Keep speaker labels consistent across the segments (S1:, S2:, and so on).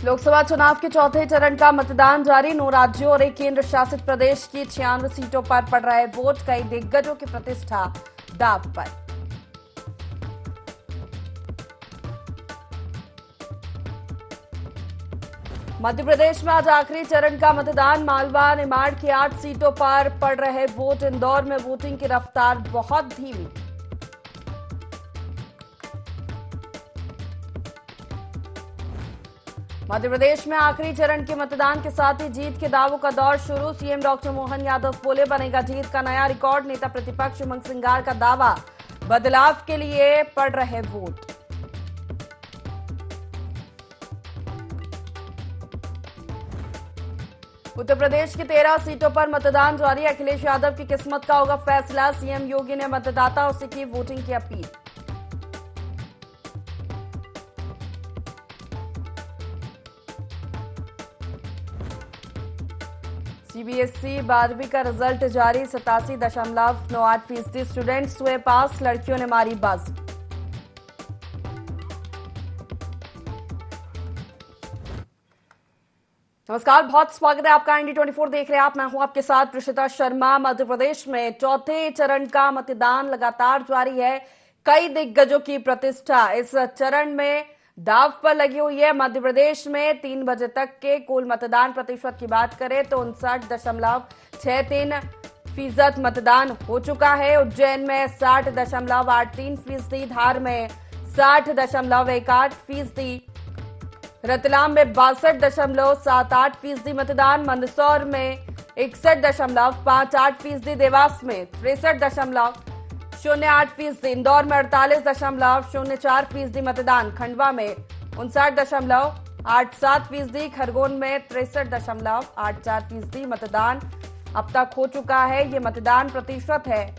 S1: लोकसभा चुनाव के चौथे चरण का मतदान जारी। 9 राज्यों और 1 केंद्र शासित प्रदेश की 96 सीटों पर पड़ रहे वोट। कई दिग्गजों की प्रतिष्ठा दांव पर। मध्य प्रदेश में आज आखिरी चरण का मतदान। मालवा निमाड़ की 8 सीटों पर पड़ रहे वोट। इंदौर में वोटिंग की रफ्तार बहुत धीमी। मध्य प्रदेश में आखिरी चरण के मतदान के साथ ही जीत के दावों का दौर शुरू। सीएम डॉक्टर मोहन यादव बोले, बनेगा जीत का नया रिकॉर्ड। नेता प्रतिपक्ष उमंग सिंगार का दावा, बदलाव के लिए पड़ रहे वोट। उत्तर प्रदेश की 13 सीटों पर मतदान जारी। अखिलेश यादव की किस्मत का होगा फैसला। सीएम योगी ने मतदाताओं से की वोटिंग की अपील। सीबीएसई 12वीं का रिजल्ट जारी। 87.98% स्टूडेंट्स हुए पास। लड़कियों ने मारी बाजी। नमस्कार, बहुत स्वागत है आपका। ND24 देख रहे हैं आप। मैं हूं आपके साथ प्रशिता शर्मा। मध्य प्रदेश में चौथे चरण का मतदान लगातार जारी है। कई दिग्गजों की प्रतिष्ठा इस चरण में दांव पर लगी हुई है। मध्य प्रदेश में 3 बजे तक के कुल मतदान प्रतिशत की बात करें तो 59.63% मतदान हो चुका है। उज्जैन में 60.83%, धार में 60.18%, रतलाम में 62.78% मतदान, मंदसौर में 61.58%, देवास में 63.08%, इंदौर में 48.04% मतदान, खंडवा में 59.87%, खरगोन में 63.84% मतदान अब तक हो चुका है। ये मतदान प्रतिशत है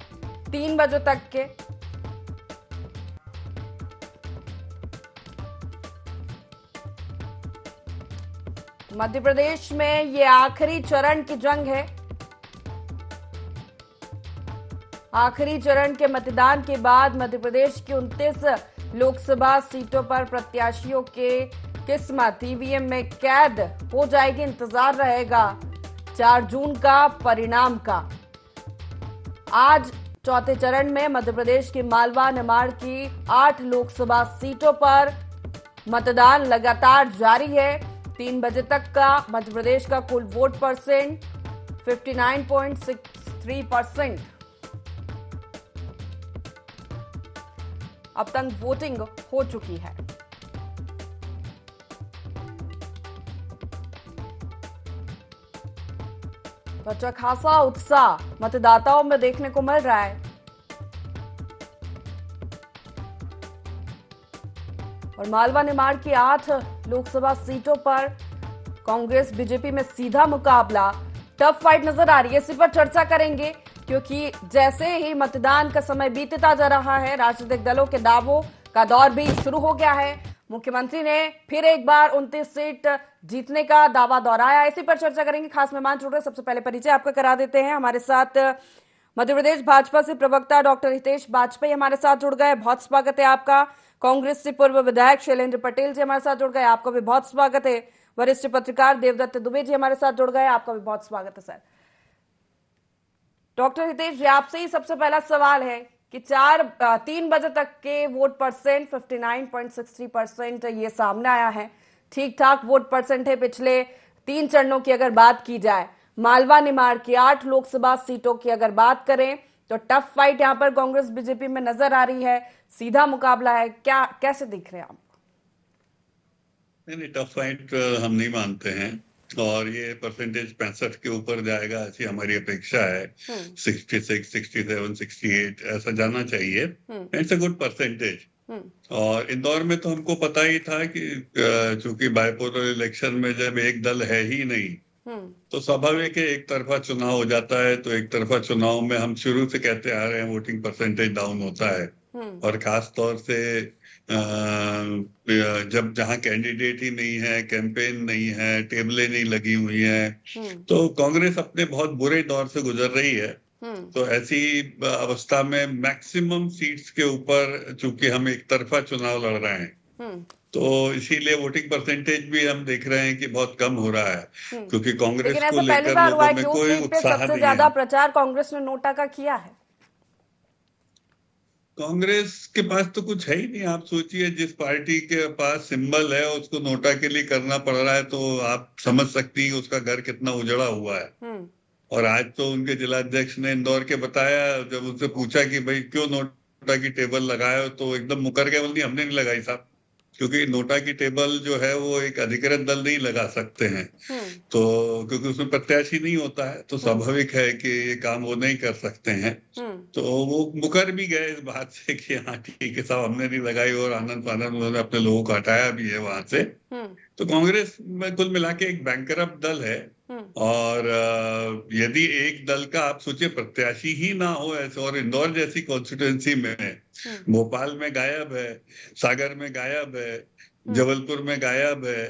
S1: 3 बजे तक के। मध्य प्रदेश में ये आखिरी चरण की जंग है। आखिरी चरण के मतदान के बाद मध्य प्रदेश की 29 लोकसभा सीटों पर प्रत्याशियों के किस्मत ईवीएम में कैद हो जाएगी। इंतजार रहेगा 4 जून का परिणाम का। आज चौथे चरण में मध्य प्रदेश की मालवा निमाड़ की 8 लोकसभा सीटों पर मतदान लगातार जारी है। 3 बजे तक का मध्य प्रदेश का कुल वोट परसेंट 59.63%। अब तक वोटिंग हो चुकी है। तो अच्छा खासा उत्साह मतदाताओं में देखने को मिल रहा है। और मालवा निमाड़ की 8 लोकसभा सीटों पर कांग्रेस बीजेपी में सीधा मुकाबला, टफ फाइट नजर आ रही है। इसी पर चर्चा करेंगे क्योंकि जैसे ही मतदान का समय बीतता जा रहा है, राजनीतिक दलों के दावों का दौर भी शुरू हो गया है। मुख्यमंत्री ने फिर एक बार 29 सीट जीतने का दावा दोहराया। इसी पर चर्चा करेंगे। खास मेहमान जुड़ रहे, सबसे पहले परिचय आपका करा देते हैं। हमारे साथ मध्य प्रदेश भाजपा से प्रवक्ता डॉक्टर हितेश वाजपेयी हमारे साथ जुड़ गए, बहुत स्वागत है आपका। कांग्रेस से पूर्व विधायक शैलेंद्र पटेल जी हमारे साथ जुड़ गए, आपका भी बहुत स्वागत है। वरिष्ठ पत्रकार देवदत्त दुबे जी हमारे साथ जुड़ गए, आपका भी बहुत स्वागत है सर। डॉक्टर हितेश जी, आपसे ही सबसे पहला सवाल है कि 3 बजे तक के वोट परसेंट 59.63% ये सामने आया है। ठीक ठाक वोट परसेंट है पिछले 3 चरणों की अगर बात की जाए। मालवा निमाड़ की 8 लोकसभा सीटों की अगर बात करें तो टफ फाइट यहां पर कांग्रेस बीजेपी में नजर आ रही है। सीधा मुकाबला है, क्या कैसे दिख रहे हैं आप?
S2: नहीं, टफ फाइट हम नहीं मानते हैं और ये परसेंटेज 65 के ऊपर जाएगा ऐसी हमारी अपेक्षा है। 66, 67, 68 ऐसा जाना चाहिए। It's a good percentage. और इंदौर में तो हमको पता ही था कि चूंकि बाइपोलर इलेक्शन में जब एक दल है ही नहीं तो स्वाभाविक है एक तरफा चुनाव हो जाता है। तो एक तरफा चुनाव में हम शुरू से कहते आ रहे हैं वोटिंग परसेंटेज डाउन होता है। और खास तौर से जब जहां कैंडिडेट ही नहीं है, कैंपेन नहीं है, टेबलें नहीं लगी हुई हैं, तो कांग्रेस अपने बहुत बुरे दौर से गुजर रही है। तो ऐसी अवस्था में मैक्सिमम सीट्स के ऊपर चूंकि हम एक तरफा चुनाव लड़ रहे हैं तो इसीलिए वोटिंग परसेंटेज भी हम देख रहे हैं कि बहुत कम हो रहा है, क्योंकि कांग्रेस
S1: लेकिन
S2: को
S1: ऐसा पहली
S2: लेकर
S1: बार हुआ
S2: लोगों
S1: है
S2: में
S1: कि उस
S2: कोई
S1: सीट पे
S2: उत्साह
S1: सबसे
S2: नहीं
S1: ज्यादा
S2: है।
S1: प्रचार कांग्रेस ने नोटा का किया है।
S2: कांग्रेस के पास तो कुछ है ही नहीं। आप सोचिए, जिस पार्टी के पास सिंबल है उसको नोटा के लिए करना पड़ रहा है, तो आप समझ सकती हैं उसका घर कितना उजड़ा हुआ है। और आज तो उनके जिलाध्यक्ष ने इंदौर के बताया, जब उनसे पूछा कि भाई क्यों नोटा की टेबल लगाए हो, तो एकदम मुकर गए, बोल हमने नहीं लगाई साहब, क्योंकि नोटा की टेबल जो है वो एक अधिकृत दल नहीं लगा सकते हैं। तो क्योंकि उसमें प्रत्याशी नहीं होता है, तो स्वाभाविक है कि ये काम वो नहीं कर सकते हैं। तो वो मुकर भी गए इस बात से कि हाँ ठीक है साहब, हमने नहीं लगाई, और आनंद फानंद उन्होंने अपने लोगों को हटाया भी है वहां से। तो कांग्रेस में कुल मिला के एक बैंकरप्ट दल है। और यदि एक दल का आप सोचिए प्रत्याशी ही ना हो ऐसे, और इंदौर जैसी कॉन्स्टिट्यूएंसी में, भोपाल में गायब है, सागर में गायब है, जबलपुर में गायब है,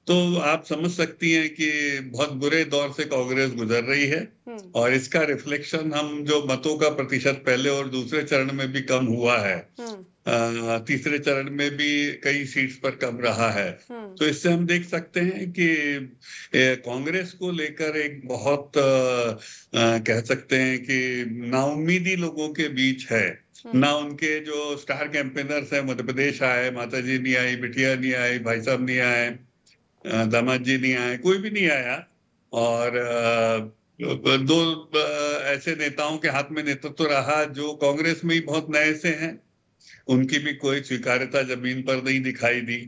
S2: तो आप समझ सकती हैं कि बहुत बुरे दौर से कांग्रेस गुजर रही है। और इसका रिफ्लेक्शन हम जो मतों का प्रतिशत पहले और दूसरे चरण में भी कम हुआ है, तीसरे चरण में भी कई सीट्स पर कम रहा है, तो इससे हम देख सकते हैं कि कांग्रेस को लेकर एक बहुत कह सकते हैं कि नाउम्मीदी लोगों के बीच है। ना उनके जो स्टार कैंपेनर्स हैं, मध्य प्रदेश आए, माता जी नहीं आई, बिटिया नहीं आई, भाई साहब नहीं आए, दामाद जी नहीं आए, कोई भी नहीं आया। और दो ऐसे नेताओं के हाथ में नेतृत्व रहा जो कांग्रेस में ही बहुत नए से हैं, उनकी भी कोई स्वीकार्यता जमीन पर नहीं दिखाई दी।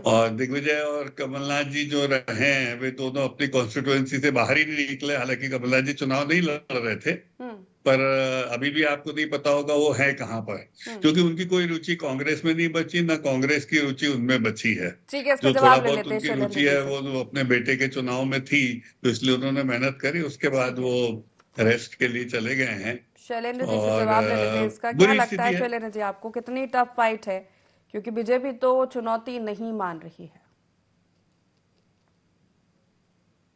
S2: और दिग्विजय और कमलनाथ जी जो रहे हैं, वे दोनों अपनी कॉन्स्टिट्यूएंसी से बाहर ही नहीं निकले। हालांकि कमलनाथ जी चुनाव नहीं लड़ रहे थे, पर अभी भी आपको नहीं पता होगा वो है कहाँ पर, क्योंकि उनकी कोई रुचि कांग्रेस में नहीं बची, ना कांग्रेस की रुचि उनमें बची है।
S1: ठीक है, इसका
S2: जो थोड़ा
S1: जवाब ले
S2: बहुत
S1: लेते हैं
S2: उनकी
S1: शैलेंद्र
S2: रुचि
S1: जी
S2: है
S1: से।
S2: वो अपने बेटे के चुनाव में थी, तो इसलिए उन्होंने मेहनत करी, उसके बाद वो रेस्ट के लिए चले गए हैं।
S1: शैलेंद्र जी से
S2: और
S1: जवाब ले लेते हैं इसका। क्या
S2: बुरी
S1: लगता
S2: स्थिति
S1: है
S2: है।
S1: शैलेंद्र जी आपको, कितनी टफ फाइट है, क्योंकि बीजेपी तो चुनौती नहीं मान रही है।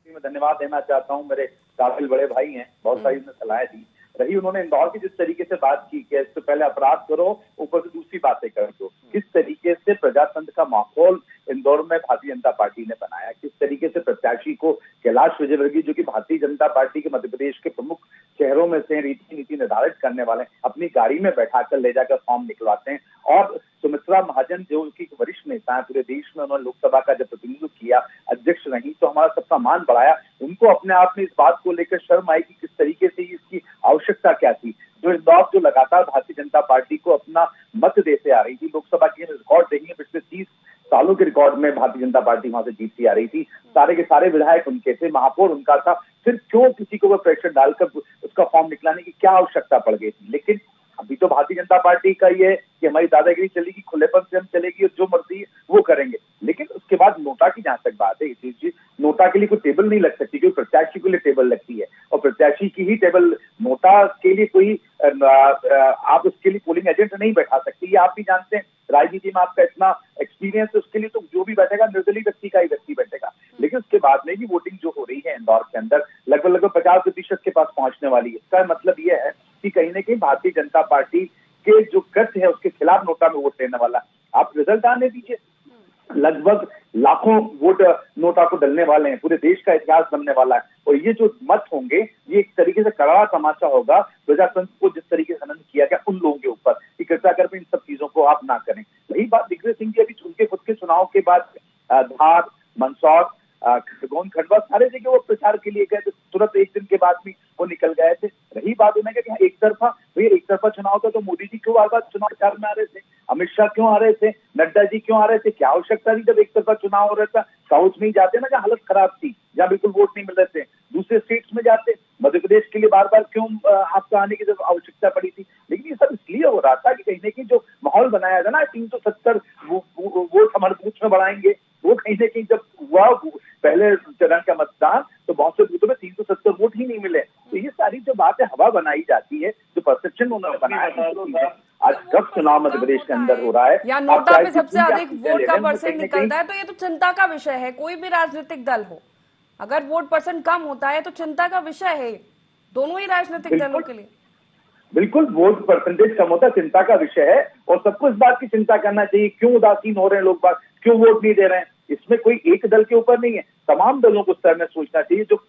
S3: मैं धन्यवाद देना चाहता हूं, मेरे काबिल बड़े भाई हैं, बहुत सारी उन्होंने सलाहें दी रही। उन्होंने इंदौर की जिस तरीके से बात की कि इससे पहले अपराध करो, ऊपर से दूसरी बातें कर दो, किस तरीके से प्रजातंत्र का माहौल इंदौर में भारतीय जनता पार्टी ने बनाया, किस तरीके से प्रत्याशी को कैलाश विजयवर्गीय, जो कि भारतीय जनता पार्टी के मध्य प्रदेश के प्रमुख चेहरों में से रीति नीति निर्धारित करने वाले, अपनी गाड़ी में बैठाकर ले जाकर फॉर्म निकलवाते हैं। और सुमित्रा महाजन जो की वरिष्ठ नेता है पूरे देश में, उन्होंने लोकसभा का जब प्रतिनिधित्व किया, अध्यक्ष रही, तो हमारा सबका मान बढ़ाया। उनको अपने आप में इस बात को लेकर शर्म आई कि किस तरीके से इसकी आवश्यकता क्या थी। जो इंदौर जो लगातार भारतीय जनता पार्टी को अपना मत देते आ रही थी, लोकसभा की रिकॉर्ड देखेंगे पिछले 30 सालों के रिकॉर्ड में भारतीय जनता पार्टी वहां से जीतती आ रही थी, सारे के सारे विधायक उनके थे, महापौर उनका था, फिर क्यों किसी को वो प्रेशर डालकर उसका फॉर्म निकलाने की क्या आवश्यकता पड़ गई थी। लेकिन अभी तो भारतीय जनता पार्टी का ये कि हमारी दादागिरी चलेगी, खुलेपन से हम चलेगी और जो मर्जी वो करेंगे। लेकिन उसके बाद नोटा की जहां तक बात है, इसी नोटा के लिए कोई टेबल नहीं लग सकती, क्योंकि प्रत्याशी के लिए टेबल लगती है, और प्रत्याशी की ही टेबल, नोटा के लिए कोई आप उसके लिए पोलिंग एजेंट नहीं बैठा सकते। ये आप भी जानते हैं, राजनीति में आपका इतना एक्सपीरियंस है, उसके लिए तो जो भी बैठेगा निर्दलीय व्यक्ति का ही व्यक्ति बैठेगा। लेकिन उसके बाद में भी वोटिंग जो हो रही है इंदौर के अंदर लगभग 50% के पास पहुंचने वाली है। इसका मतलब ये है कि कहीं ना कहीं भारतीय जनता पार्टी के जो गठ है उसके खिलाफ नोटा में वोट लेने वाला। आप रिजल्ट आने दीजिए, लगभग लाखों वोट नोटा को डलने वाले हैं, पूरे देश का इतिहास बनने वाला है। और ये जो मत होंगे, ये एक तरीके से कड़ा तमाचा होगा प्रजातंत्र को जिस तरीके से हनन किया गया उन लोगों के ऊपर, कि कृपया कर इन सब चीजों को आप ना करें। रही बात दिग्विजय सिंह जी, अभी उनके खुद के चुनाव के बाद धार, मंदसौर, खरगोन, खंडवा सारे जगह वो प्रचार के लिए गए थे, तुरंत एक दिन के बाद भी वो निकल गए थे। रही बात उन्हें कि एक तरफा चुनाव था, तो मोदी जी क्यों बार बार चुनाव प्रचार में आ रहे थे, अमित शाह क्यों आ रहे थे, नड्डा जी क्यों आ रहे थे, क्या आवश्यकता थी जब एक तरफा चुनाव हो रहा था। साउथ में ही जाते ना, जहाँ हालत खराब थी, जहाँ बिल्कुल वोट नहीं मिल रहे थे, दूसरे स्टेट्स में जाते, मध्य प्रदेश के लिए बार बार क्यों आपका आने की जब आवश्यकता पड़ी थी। लेकिन ये सब इसलिए हो रहा था कि कहीं ना कहीं जो माहौल बनाया था ना, 370 वोट हमारे बूथ में बढ़ाएंगे, वो कहीं ना कहीं जब हुआ पहले चरण का मतदान, तो बहुत से बूथों में 370 वोट ही नहीं मिले। तो ये सारी जो बातें हवा बनाई जाती है, जो परसेप्शन उन्होंने बनाया, आज कब चुनाव मध्य प्रदेश के अंदर हो रहा है,
S1: या नोटा पे सबसे अधिक वोट का परसेंट निकलता है, तो ये तो चिंता का विषय है। कोई भी राजनीतिक दल हो, अगर वोट परसेंट कम होता है तो चिंता का विषय है, दोनों ही राजनीतिक दलों के लिए।
S3: बिल्कुल, वोट परसेंटेज कम होता चिंता का विषय है और सबको इस बात की चिंता करना चाहिए क्यों उदासीन हो रहे हैं लोग बाग, क्यों वोट नहीं दे रहे हैं। इसमें कोई एक दल के ऊपर नहीं है, तमाम दलों को इस तरह में सोचना चाहिए। जो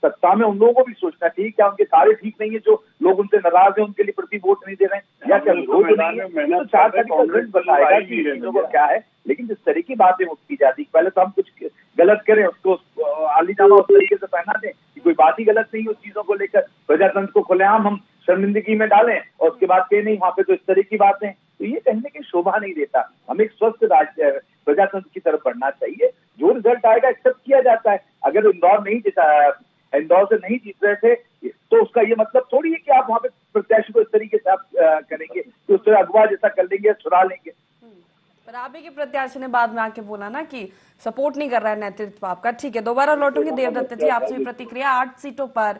S3: सत्ता में उन लोगों को भी सोचना चाहिए क्या उनके कार्य ठीक नहीं है, जो लोग उनसे नाराज है उनके लिए प्रति वोट नहीं दे रहे हैं, या क्या लोग नहीं है। तो 4 तारीख का रिजल्ट बताएगा कि चीजों को क्या है। लेकिन जिस तरह की बातें की जाती, पहले तो हम कुछ गलत करें उसको आलीजामा उस तरीके से पहना दें कि कोई बात ही गलत नहीं है उस चीजों को लेकर, प्रजातंत्र को खुलेआम हम शर्मिंदगी में डालें और उसके बाद कहें नहीं वहां पे तो इस तरह की बातें, तो ये कहने की शोभा नहीं देता। हमें एक स्वस्थ प्रजातंत्र की तरफ बढ़ना चाहिए। जो रिजल्ट आएगा एक्सेप्ट किया जाता है। अगर इंदौर से नहीं जीत रहे थे तो उसका ये मतलब थोड़ी है कि आप वहां पे प्रत्याशी को इस तरीके से आप करेंगे तो उससे अगवा जैसा कर लेंगे, छुड़ा लेंगे।
S1: पर आप ही के प्रत्याशी ने बाद में आके बोला ना कि सपोर्ट नहीं कर रहा है नेतृत्व आपका। ठीक है, दोबारा लौटूंगी देवदत्त जी, आपसे भी प्रतिक्रिया। 8 सीटों पर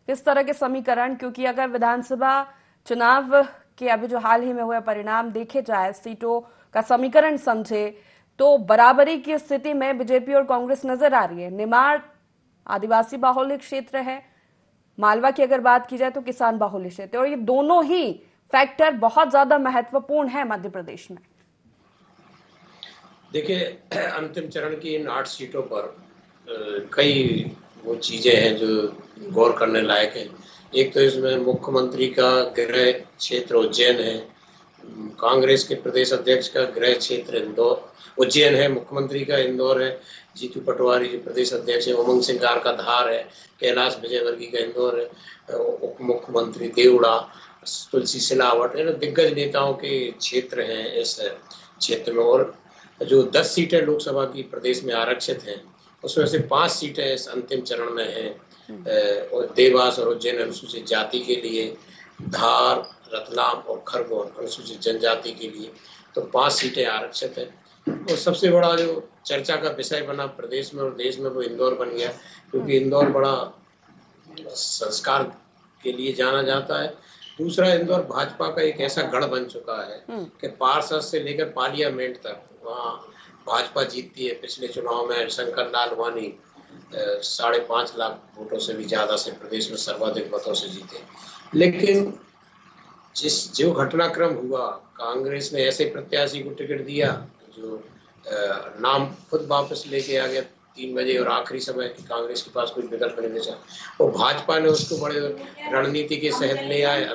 S1: किस तरह के समीकरण, क्योंकि अगर विधानसभा चुनाव के अभी जो हाल ही में हुए परिणाम देखे जाए, सीटों का समीकरण समझे तो बराबरी की स्थिति में बीजेपी और कांग्रेस नजर आ रही है। निमाड़ आदिवासी बाहुल्य क्षेत्र है, मालवा की अगर बात की जाए तो किसान बाहुल्य क्षेत्र, और ये दोनों ही फैक्टर बहुत ज्यादा महत्वपूर्ण है मध्य प्रदेश में।
S4: देखिए, अंतिम चरण की इन 8 सीटों पर कई वो चीजें हैं जो गौर करने लायक है। एक तो इसमें मुख्यमंत्री का गृह क्षेत्र उज्जैन है, कांग्रेस के प्रदेश अध्यक्ष का गृह क्षेत्र इंदौर उज्जैन है, मुख्यमंत्री का इंदौर है, जीतू पटवारी जो प्रदेश अध्यक्ष है, उमंग सिंगार का धार है, कैलाश विजयवर्गीय का इंदौर है, उप मुख्यमंत्री देवड़ा, तुलसी सिलावट, दिग्गज नेताओं के क्षेत्र हैं इस क्षेत्र में। और जो 10 सीटें लोकसभा की प्रदेश में आरक्षित हैं उसमें से 5 सीटें इस अंतिम चरण में हैं। और देवास और उज्जैन अनुसूचित जाति के लिए, धार, रतलाम और खरगोन अनुसूचित जनजाति के लिए, तो 5 सीटें आरक्षित हैं। और सबसे बड़ा जो चर्चा का विषय बना प्रदेश में और देश में वो इंदौर बन गया, क्योंकि इंदौर बड़ा संस्कार के लिए जाना जाता है। दूसरा, इंदौर भाजपा का एक ऐसा गढ़ बन चुका है कि पार्षद से लेकर पार्लियामेंट तक वहाँ भाजपा जीतती है। पिछले चुनाव में शंकर लाल वानी 5.5 लाख वोटों से भी ज्यादा से प्रदेश में सर्वाधिक मतों से जीते। लेकिन जो घटनाक्रम हुआ, कांग्रेस ने ऐसे प्रत्याशी को टिकट दिया जो नाम खुद वापस लेके आ गया 3 बजे और आखिरी समय कि कांग्रेस के पास कोई विकल्प नहीं बचा, और भाजपा ने उसको बड़े रणनीति के तहत ले आए,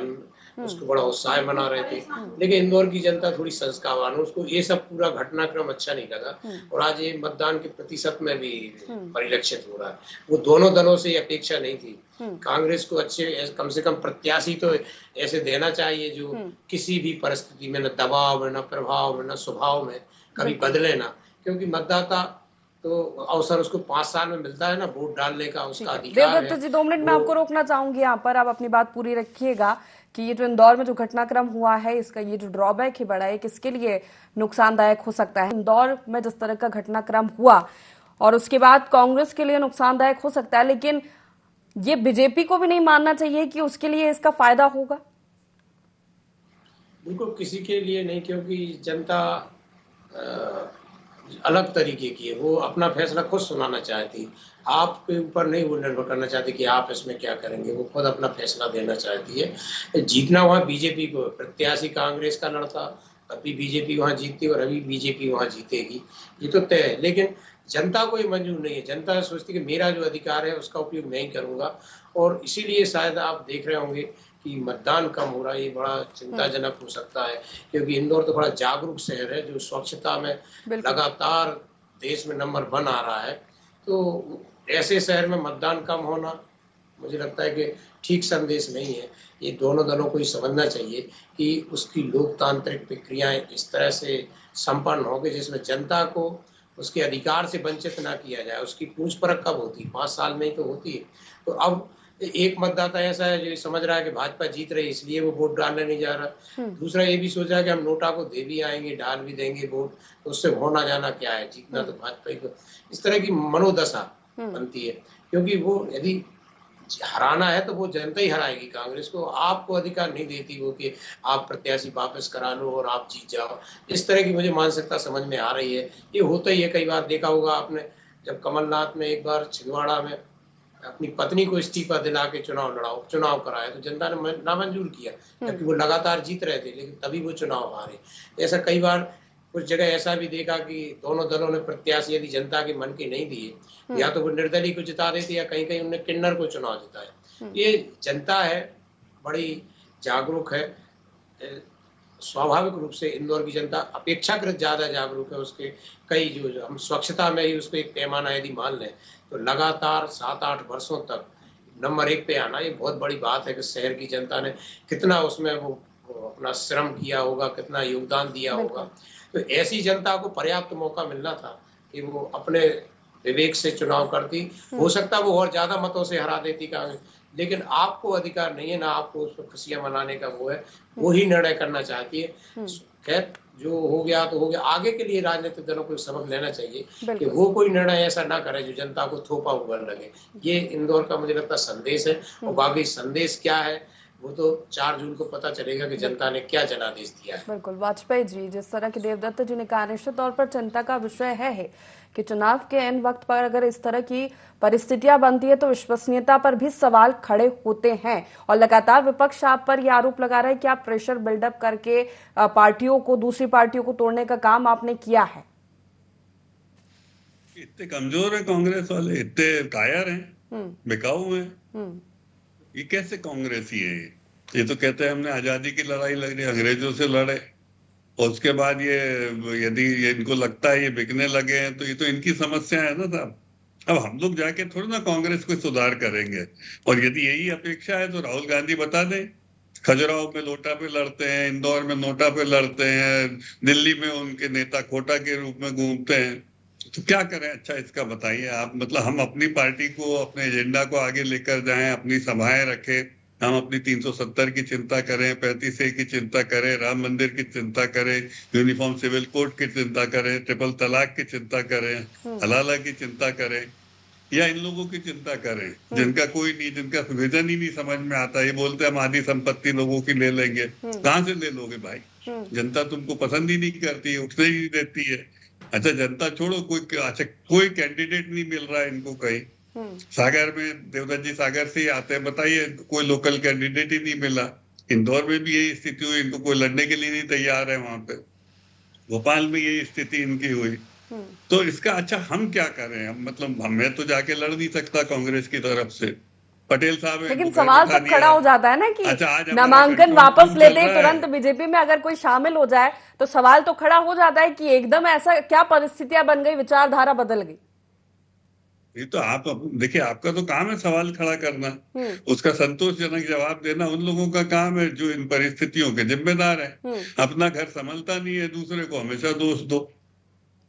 S4: उसको बड़ा उत्साह मना रहे थे। लेकिन इंदौर की जनता थोड़ी संस्कारवान, उसको ये सब पूरा घटनाक्रम अच्छा नहीं लगा और आज ये मतदान के प्रतिशत में भी परिलक्षित हो रहा है। वो दोनों दलों से अपेक्षा नहीं थी। कांग्रेस को अच्छे कम से कम प्रत्याशी तो ऐसे देना चाहिए जो किसी भी परिस्थिति में न दबाव में, न प्रभाव में, न स्वभाव में कभी बदले ना, क्योंकि मतदाता तो अवसर उसको 5 साल में मिलता है ना वोट डालने का, उसका अधिकार है।
S1: देवदत्त जी 2 मिनट में आपको रोकना चाहूंगी यहाँ पर, आप अपनी बात पूरी रखिएगा कि ये जो इंदौर में जो घटनाक्रम हुआ है इसका ये जो ड्रॉबैक है बड़ा है, किसके लिए नुकसानदायक हो सकता है। इंदौर में जिस तरह का घटनाक्रम हुआ और उसके बाद कांग्रेस के लिए नुकसानदायक हो सकता है, लेकिन ये बीजेपी को भी नहीं मानना चाहिए कि उसके लिए इसका फायदा होगा।
S4: बिल्कुल किसी के लिए नहीं, क्योंकि जनता अलग तरीके की है, वो अपना फैसला खुद सुनाना चाहती, आपके ऊपर नहीं वो निर्भर करना चाहती कि आप इसमें क्या करेंगे, वो खुद अपना फैसला देना चाहती है। जीतना वहाँ बीजेपी को, प्रत्याशी कांग्रेस का लड़ता, अभी बीजेपी वहाँ जीतती और अभी बीजेपी वहाँ जीतेगी, ये तो तय है। लेकिन जनता को ये मंजूर नहीं है। जनता सोचती कि मेरा जो अधिकार है उसका उपयोग मैं ही करूंगा, और इसीलिए शायद आप देख रहे होंगे कि मतदान कम हो रहा है। ये बड़ा चिंताजनक हो सकता है, क्योंकि इंदौर तो बड़ा जागरूक शहर है जो स्वच्छता में लगातार देश में नंबर 1 आ रहा है। तो ऐसे शहर में मतदान कम होना मुझे लगता है कि ठीक संदेश नहीं है। ये दोनों दलों को ही समझना चाहिए कि उसकी लोकतांत्रिक प्रक्रियाएं इस तरह से संपन्न हो कि जिसमें जनता को उसके अधिकार से वंचित ना किया जाए। उसकी पूछ परख कब होती है? 5 साल में ही तो होती है। तो अब एक मतदाता ऐसा है जो समझ रहा है कि भाजपा जीत रही है इसलिए वो वोट डालने नहीं जा रहा। दूसरा ये भी सोच रहा है कि हम नोटा को दे भी आएंगे, डाल भी देंगे वोट, तो उससे होना जाना क्या है, जीतना तो भाजपा ही को। इस तरह की मनोदशा बनती है, क्योंकि वो यदि हराना है तो वो जनता ही हराएगी कांग्रेस को। आपको अधिकार नहीं देती वो कि आप प्रत्याशी वापस करा लो और आप जीत जाओ। इस तरह की मुझे मानसिकता समझ में आ रही है। ये होता ही है, कई बार देखा होगा आपने, जब कमलनाथ में एक बार छिंदवाड़ा में अपनी पत्नी को इस्तीफा दिला के चुनाव कराया, तो जनता ने नामंजूर किया, जबकि वो लगातार जीत रहे थे, लेकिन तभी वो चुनाव हारे। ऐसा कई बार कुछ जगह ऐसा भी देखा कि दोनों दलों ने प्रत्याशी यदि जनता के मन के नहीं दिए, या तो वो निर्दलीय को जिता देते या कहीं कहीं उन्हें किन्नर को चुनाव जिताया। ये जनता है, बड़ी जागरूक है, स्वाभाविक रूप से इंदौर की जनता अपेक्षाकृत ज्यादा जागरूक है। उसके कई जो हम स्वच्छता में ही उसको एक पैमाना यदि मान लें तो लगातार 7-8 वर्षों तक नंबर 1 पे आना ये बहुत बड़ी बात है कि शहर की जनता ने कितना उसमें वो अपना श्रम किया होगा, कितना योगदान दिया होगा। तो ऐसी जनता को पर्याप्त मौका मिलना था कि वो अपने विवेक से चुनाव करती। हो सकता है वो और ज्यादा मतों से हरा देती कांग्रेस, लेकिन आपको अधिकार नहीं है, ना आपको उस पर खुशियां मनाने का वो है, वो ही निर्णय करना चाहती है। खैर जो हो गया तो हो गया, आगे के लिए राजनीतिक दलों को सबक लेना चाहिए कि वो कोई निर्णय ऐसा ना करे जो जनता को थोपा हुआ लगे। ये इंदौर का मुझे लगता संदेश है, और बाकी संदेश क्या है वो तो 4 जून को पता चलेगा कि जनता ने क्या जनादेश दिया है।
S1: बिल्कुल वाजपेयी जी, जिस तरह की देवदत्त जी ने कहा, निश्चित तौर पर चिंता का विषय है कि चुनाव के एन वक्त पर अगर इस तरह की परिस्थितियां बनती है तो विश्वसनीयता पर भी सवाल खड़े होते हैं। और लगातार विपक्ष आप पर यह आरोप लगा रहा है कि आप प्रेशर बिल्डअप करके पार्टियों को, दूसरी पार्टियों को तोड़ने का काम आपने किया है।
S2: इतने कमजोर है कांग्रेस वाले, इतने कायर हैं, बिकाऊ हैं। ये कैसे कांग्रेसी है? ये तो कहते हैं हमने आजादी की लड़ाई लड़ी, अंग्रेजों से लड़े, और उसके बाद ये यदि इनको लगता है ये बिकने लगे हैं तो ये तो इनकी समस्या है ना साहब। अब हम लोग जाके थोड़ी ना कांग्रेस को सुधार करेंगे, और यदि यही अपेक्षा है तो राहुल गांधी बता दें, खजुराहो में लोटा पे लड़ते हैं, इंदौर में नोटा पे लड़ते हैं, दिल्ली में उनके नेता खोटा के रूप में घूमते हैं, तो क्या करें? अच्छा इसका बताइए आप। मतलब हम अपनी पार्टी को, अपने एजेंडा को आगे लेकर जाएं, अपनी सभाएं रखें, हम अपनी 370 की चिंता करें, 35A की चिंता करें, राम मंदिर की चिंता करें, यूनिफॉर्म सिविल कोड की चिंता करें, ट्रिपल तलाक की चिंता करें, हलाला की चिंता करें, या इन लोगों की चिंता करें जिनका कोई नहीं, जिनका विजन ही नहीं समझ में आता। ये बोलते हैं हम आधी संपत्ति लोगों की ले लेंगे। कहाँ से ले लोगे भाई? जनता तुमको पसंद ही नहीं करती, उठने ही नहीं देती है। अच्छा जनता छोड़ो, कोई कैंडिडेट नहीं मिल रहा है इनको कहीं। सागर में देवदत्त जी सागर से ही आते हैं, बताइए कोई लोकल कैंडिडेट ही नहीं मिला। इंदौर में भी यही स्थिति हुई, इनको कोई लड़ने के लिए नहीं तैयार है वहां पे। भोपाल में यही स्थिति इनकी हुई। तो इसका अच्छा हम क्या करें? मतलब मैं तो जाके लड़ नहीं सकता कांग्रेस की तरफ से, पटेल साहब,
S1: लेकिन सवाल तो खड़ा हो जाता है ना कि नामांकन वापस ले दे तुरंत बीजेपी में अगर कोई शामिल हो जाए, तो सवाल तो खड़ा हो जाता है कि एकदम ऐसा क्या परिस्थितियां बन गई, विचारधारा बदल गई।
S2: ये तो आप देखिए, आपका तो काम है सवाल खड़ा करना, उसका संतोषजनक जवाब देना उन लोगों का काम है जो इन परिस्थितियों के जिम्मेदार है। अपना घर संभलता नहीं है, दूसरे को हमेशा दोष दो।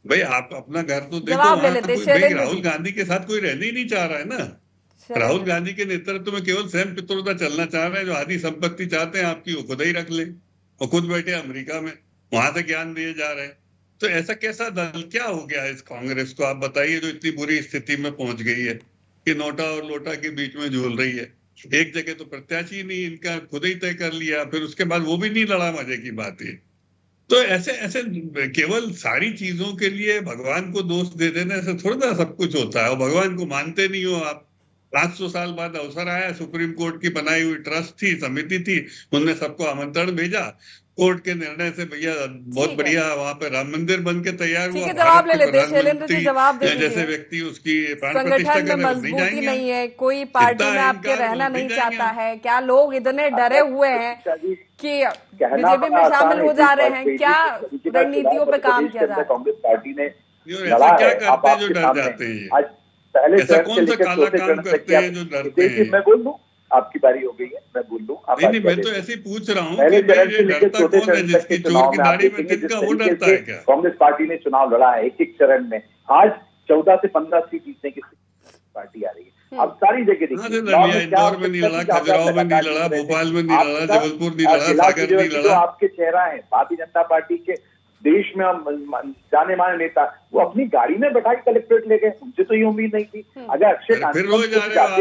S2: भाई आप अपना घर तो देखो। राहुल गांधी के साथ कोई रहने ही नहीं चाह रहा है ना। राहुल गांधी के नेतृत्व में केवल सैम पित्रोदा चलना चाह रहे हैं। जो आधी संपत्ति चाहते हैं आपकी, वो खुद ही रख ले, और खुद बैठे अमेरिका में, वहां से ज्ञान दिए जा रहे हैं। तो ऐसा कैसा दल, क्या हो गया इस कांग्रेस को? आप बताइए, जो इतनी बुरी स्थिति में पहुंच गई है कि नोटा और लोटा के बीच में झूल रही है। एक जगह तो प्रत्याशी नहीं, इनका खुद ही तय कर लिया, फिर उसके बाद वो भी नहीं लड़ा। मजे की बात है। तो ऐसे ऐसे केवल सारी चीजों के लिए भगवान को दोष दे देने से थोड़ा ना सब कुछ होता है। और भगवान को मानते नहीं हो आप। 500 साल बाद अवसर आया, सुप्रीम कोर्ट की बनाई हुई ट्रस्ट थी, समिति थी, उनने सबको आमंत्रण भेजा। कोर्ट के निर्णय से भैया बहुत बढ़िया वहां पे राम मंदिर बन के तैयार हुआ।
S1: जवाब ले लेते हैं शैलेंद्र जी, जवाब दे
S2: जैसे व्यक्ति उसकी
S1: संगठन में मजबूती नहीं है, कोई पार्टी में आपके रहना नहीं चाहता है, क्या लोग इतने डरे हुए हैं कि बीजेपी में शामिल हो जा रहे हैं? क्या रणनीतियों पे काम किया जा रहा है?
S3: कांग्रेस पार्टी ने
S2: ऐसा क्या करते हैं जो डर जाते हैं? ऐसा कौन सा काला काम करते हैं जो डरते हैं?
S3: मैं बोल दूं, आपकी बारी हो गई है, मैं बोल दूं।
S2: नहीं, मैं तो ऐसे ही पूछ रहा हूँ कि डरता कौन है? जिसकी चोर की दाढ़ी में तिनका, वो डरता है क्या?
S3: कांग्रेस पार्टी ने चुनाव लड़ा है एक चरण में। आज 14 से 15 सीट जीतने की पार्टी आ रही है। अब सारी जगह देखिए,
S2: इंदौर में नहीं लड़ा, खजुराहो में नहीं लड़ा, भोपाल में नहीं लड़ा, जबलपुर नहीं लड़ा, सागर नहीं लड़ा।
S3: आपके चेहरा है भारतीय जनता पार्टी के, देश में हम जाने माने नेता, वो अपनी गाड़ी में बैठा के कलेक्ट्रेट ले गए। मुझे तो ये उम्मीद नहीं थी। अगर अक्षय कांत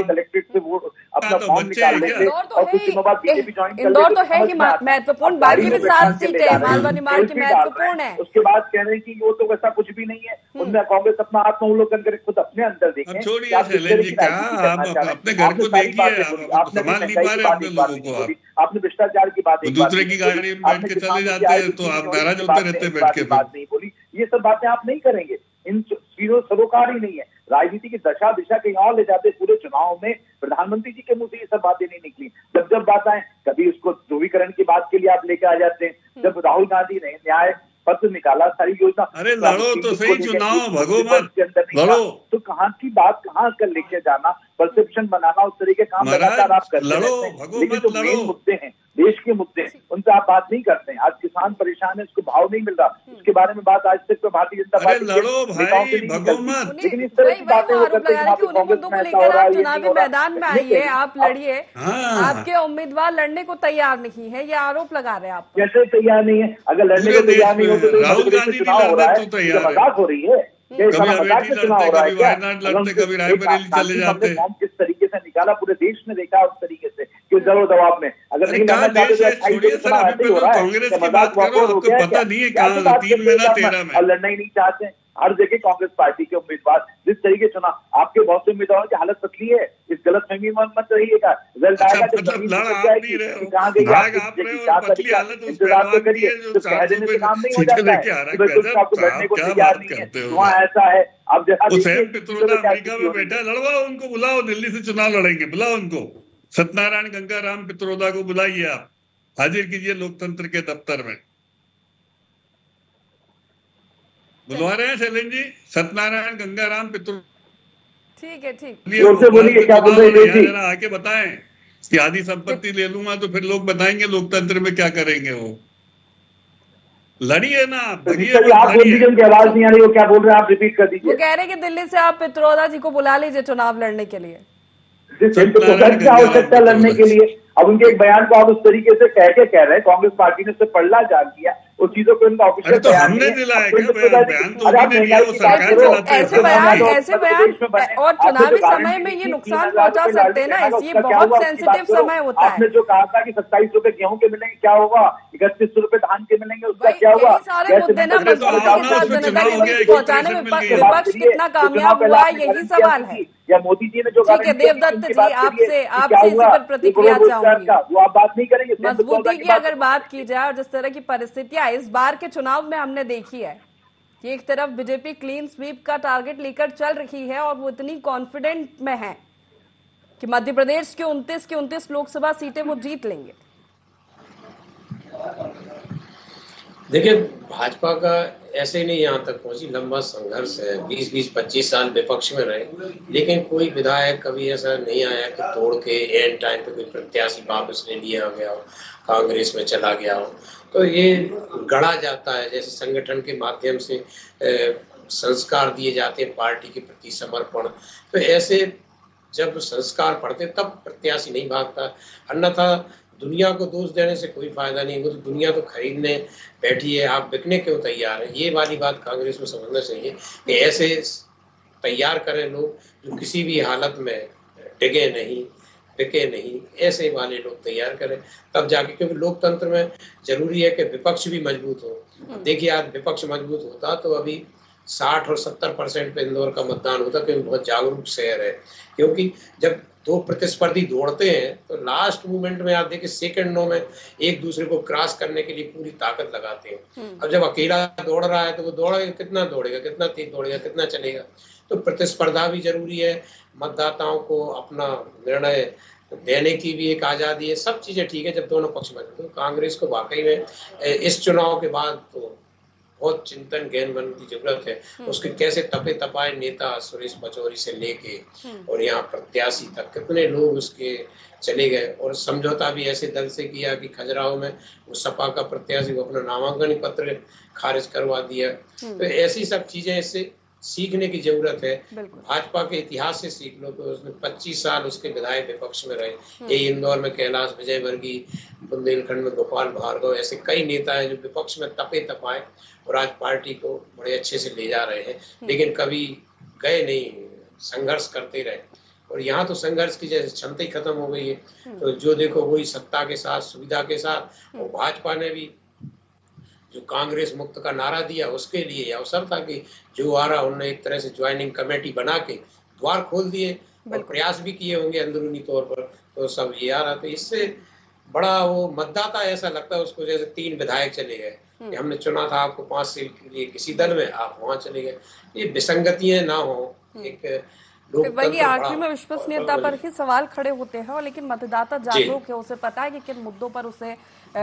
S3: कलेक्ट्रेट से वो अपना फॉर्म निकाल लेते और कुछ दिनों बाद बीजेपी ज्वाइन कर
S1: इंदौर तो है ही महत्वपूर्ण, बाकी भी 7 सीटें हैं, मालवा निमाड़ की महत्वपूर्ण है।
S3: उसके बाद कह रहे हैं कि वो तो वैसा कुछ भी नहीं है, उनमें कांग्रेस अपना आत्मावलोकन करके खुद अपने अंदर देखें।
S2: छोड़िए शैलेंद्र जी का, आप अपने घर को देखिए, आप संभाल नहीं पा रहे अपने लोगों को।
S3: आपने भ्रष्टाचार की बात,
S2: दूसरे की गाड़ी में बैठ के चले जाते हैं तो आप नाराज होते रहते बैठ के।
S3: बात नहीं बोली, ये सब बातें आप नहीं करेंगे, इन चीजों सरोकार ही नहीं है। राजनीति की दशा दिशा कहीं और ले जाते। पूरे चुनाव में प्रधानमंत्री जी के मुंह से ये सब बातें नहीं निकली। जब बात आए, कभी उसको ध्रुवीकरण की बात के लिए आप लेकर आ जाते हैं। जब राहुल गांधी ने न्याय पत्र निकाला, सारी योजना,
S2: अरे लड़ो तो सही चुनाव, भगो मत, लड़ो
S3: तो कहाँ की बात कहाँ कर लेके जाना, परसेप्शन बनाना, उस तरीके का काम लगातार आप करते रहते हैं। लेकिन जो मेन मुद्दे हैं, देश के मुद्दे हैं, उनसे आप बात नहीं करते हैं। आज किसान परेशान है, उसको भाव नहीं मिल रहा, उसके बारे में बात आज तक तो भारतीय जनता पार्टी
S2: लड़ो भाई, भगो मत।
S3: लेकिन इस तरह की बातें वो करते हैं कि कांग्रेस में ऐसा हो रहा है,
S1: चुनावी मैदान में आइए, आप लड़िए। आपके उम्मीदवार लड़ने को तैयार नहीं है, ये आरोप लगा रहे हैं आप।
S3: कैसे तैयार नहीं है? अगर लड़ने को तैयार नहीं हो तो
S2: राहुल गांधी
S3: चुनाव हो रहा है, मजाक हो रही है।
S2: कभी अमेठी लड़ते, कभी वायनाड लड़ते, कभी रायबरेली चले जाते।
S3: किस तरीके से निकाला, पूरे देश ने देखा उस तरीके से कि जरूर दबाव में अगर नहीं लड़ना चाहते तो
S2: कांग्रेस की बात करो, आपको पता नहीं है कहाँ 3 में ना 13 में,
S3: और लड़ना ही नहीं चाहते। हर जगह कांग्रेस पार्टी के उम्मीदवार जिस तरीके चुनाव, आपके बहुत से उम्मीदवारों की हालत पतली है, इस गलतफहमी में मत रहिएगा। रिजल्ट आएगा तो कहाँ गई इंतजार तो करिए, तो कह देने से काम नहीं हो जाता है। बिल्कुल आपको लड़ने को तैयार नहीं है, वहाँ ऐसा है। अब
S2: अमेरिका में बैठा, लड़वाओ उनको, बुलाओ, दिल्ली से चुनाव लड़ेंगे, बुलाओ उनको। सत्यनारायण गंगाराम पित्रोदा को बुलाइए, आप हाजिर कीजिए लोकतंत्र के दफ्तर में। बुलवा रहे हैं शैलेंद्र जी, सत्यनारायण गंगाराम पित्रोदा।
S1: ठीक है, ठीक,
S3: बोलिए क्या बोल रहे थे?
S2: जरा आके बताएं कि आधी संपत्ति ले लूंगा तो फिर लोग बताएंगे लोकतंत्र में क्या करेंगे। वो लड़िए ना,
S3: आप बोल दीजिए, उनकी आवाज नहीं आ रही, वो क्या बोल रहे हैं, आप रिपीट कर दीजिए।
S1: वो कह रहे हैं कि दिल्ली से आप पित्रोदा जी को बुला लीजिए चुनाव लड़ने के लिए।
S3: क्या आवश्यकता लड़ने के लिए? अब उनके एक बयान को आप उस तरीके से कह रहे हैं, कांग्रेस पार्टी ने उससे पढ़ला जान किया, उस चीजों को उनका ऑफिशियल
S2: तो हमने दिलाया क्या बयान? तो
S1: ऐसे बयान और चुनावी समय में ये नुकसान पहुंचा सकते हैं ना, ये बहुत सेंसिटिव समय होता है।
S3: आपने जो कहा था कि 27 रुपए गेहूं के मिलेंगे, क्या होगा? 31 रुपए धान के मिलेंगे, उसका क्या हुआ?
S1: सारे मुद्दे ना मजबूती के साथ जनता के बीच पहुंचाने में विपक्ष कितना कामयाब हुआ है, यही सवाल है।
S3: या मोदी जी ने जो
S1: ठीक है, देवदत्त जी, आपसे इसी पर प्रतिक्रिया चाहूंगी।
S3: वो आप बात नहीं करेंगे।
S1: मजबूती की अगर बात की जाए और जिस तरह की परिस्थितियां इस बार के चुनाव में हमने देखी है कि एक तरफ बीजेपी क्लीन स्वीप का टारगेट लेकर चल रही है और वो इतनी कॉन्फिडेंट में है कि मध्य प्रदेश के 29 लोकसभा सीटें वो जीत लेंगे।
S4: देखिए, भाजपा का ऐसे नहीं यहाँ तक पहुंची, लंबा संघर्ष है। 20-25 साल विपक्ष में रहे, लेकिन कोई विधायक कभी ऐसा नहीं आया कि तोड़ के एंड टाइम पे कोई प्रत्याशी वापस ले लिया गया हो, कांग्रेस में चला गया हो। तो ये गढ़ा जाता है, जैसे संगठन के माध्यम से संस्कार दिए जाते हैं पार्टी के प्रति समर्पण। तो ऐसे जब संस्कार पढ़ते तब प्रत्याशी नहीं भागता, अन्यथा दुनिया को दोष देने से कोई फायदा नहीं। वो तो दुनिया तो खरीदने बैठी है, आप बिकने क्यों तैयार है? ये वाली बात कांग्रेस में समझना चाहिए कि ऐसे तैयार करें लोग जो किसी भी हालत में टिके नहीं, बिके नहीं, ऐसे वाले लोग तैयार करें, तब जाके, क्योंकि लोकतंत्र में जरूरी है कि विपक्ष भी मजबूत हो। देखिए, आज विपक्ष मजबूत होता तो अभी 60 और 70% पे इंदौर का मतदान होता, क्योंकि बहुत जागरूक शहर है। क्योंकि जब दो प्रतिस्पर्धी दौड़ते हैं तो लास्ट मूवमेंट में आप देखिए सेकंडों में एक दूसरे को क्रॉस करने के लिए पूरी ताकत लगाते हैं। अब जब अकेला दौड़ रहा है तो वो दौड़ेगा, कितना दौड़ेगा, कितना तेज दौड़ेगा, कितना चलेगा? तो प्रतिस्पर्धा भी जरूरी है, मतदाताओं को अपना निर्णय देने की भी एक आजादी है, सब चीजें ठीक है जब दोनों पक्ष में। तो कांग्रेस को वाकई में इस चुनाव के बाद तो बहुत चिंतन गहन बनने की जरूरत है। उसके कैसे तपे तपाए नेता सुरेश पचौरी से लेके और यहाँ प्रत्याशी तक कितने लोग उसके चले गए, और समझौता भी ऐसे दल से किया कि खजुराहो में वो सपा का प्रत्याशी को अपना नामांकन पत्र खारिज करवा दिया। तो ऐसी सब चीजें इससे सीखने की जरूरत है।
S1: बिल्कुल।
S4: भाजपा के इतिहास से सीख लो। तो उसने 25 साल उसके विधायक विपक्ष में रहे। यही इंदौर में कैलाश विजयवर्गीय, बुंदेलखंड में गोपाल भार्गव, ऐसे कई नेता हैं जो विपक्ष में तपे तपाए और आज पार्टी को बड़े अच्छे से ले जा रहे हैं, लेकिन कभी गए नहीं, संघर्ष करते रहे। और यहाँ तो संघर्ष की जैसे क्षमता ही खत्म हो गई है। तो जो देखो वही सत्ता के साथ, सुविधा के साथ। और भाजपा ने भी जो कांग्रेस मुक्त का नारा दिया, उसके लिए अवसर था कि जो आ रहा, उन्होंने एक तरह से ज्वाइनिंग कमेटी बना के द्वार खोल दिए और प्रयास भी किए होंगे अंदरूनी तौर पर। तो सब ये आ रहा था। इससे बड़ा वो मतदाता ऐसा लगता है उसको जैसे 3 विधायक चले गए कि हमने चुना था आपको 5 सीट के लिए किसी दल में, आप वहां चले गए। ये विसंगतियां ना हो, एक
S1: वही आखिरी में विश्वसनीयता पर ही सवाल खड़े होते हैं। और लेकिन मतदाता जागरूक है, उसे पता है कि किन मुद्दों पर उसे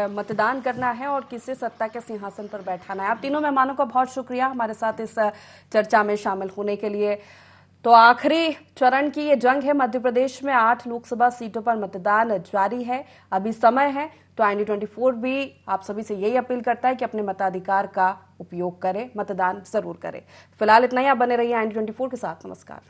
S1: मतदान करना है और किसे सत्ता के सिंहासन पर बैठाना है। आप तीनों मेहमानों का बहुत शुक्रिया हमारे साथ इस चर्चा में शामिल होने के लिए। तो आखिरी चरण की ये जंग है। मध्य प्रदेश में 8 लोकसभा सीटों पर मतदान जारी है, अभी समय है। तो IND24 भी आप सभी से यही अपील करता है कि अपने मताधिकार का उपयोग करें, मतदान जरूर करें। फिलहाल इतना ही। आप बने रहिए IND24 के साथ। नमस्कार।